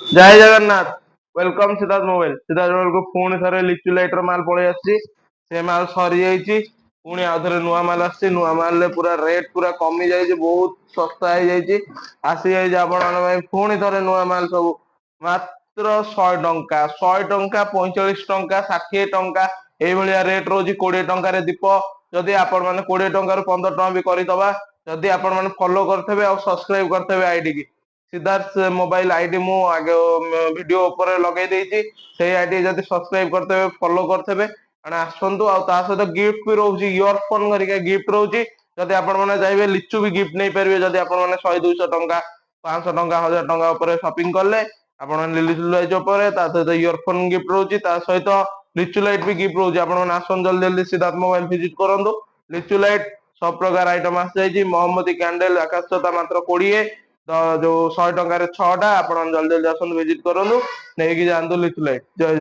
जय Jagannath. Welcome Siddharth mobile. Siddharth mobile को पुणी थे लिचु लाइटर माल पलि से माल सरी जाइए पुणी आउ थे नुआ माल आसी नुआ माल पूरा रेट पूरा कमी जाइए बहुत सस्ता हो जाइए आसी जाइए आपण पुणी थे नुआ माल सब मात्र 100 टंका 45 टंका 60 टंका ये रेट रोज 20 टंकार दीप जदि आपण मैंने 20 टंकार 15 टंका भी करदे जदि आपण मैंने फॉलो करते और सब्सक्राइब करते आईडी की सिद्धार्थ मोबाइल आईडी मु आगे वीडियो ऊपर लगे देछि से आईडी जदि सब्सक्राइब करते फॉलो करते आसतु सहित गिफ्ट भी रोचे इयरफोन करके गिफ्ट रोचे जदि आपण मैंने चाहिए लिचु भी गिफ्ट नहीं पारे जदि आपण मैंने 100 200 टंका 500 टंका 1000 टंका ऊपर शॉपिंग कले आपण लिचु लाइट सहित इयरफोन गिफ्ट रोचे सहित लिचु लाइट भी गिफ्ट रोचे आपण आसन जल्दी जल्दी सिद्धार्थ मोबाइल विजिट करूँ लिचु लाइट सब प्रकार आइटम आसी जाइए मोहम्मदी कैंडल आकाश छता मात्र 20 तो जो 100 टंकार 6टा आप जल्दी जल्दी आसନ୍ତୁ विजिट करूँ नहीं जातु लिचु लाइट जय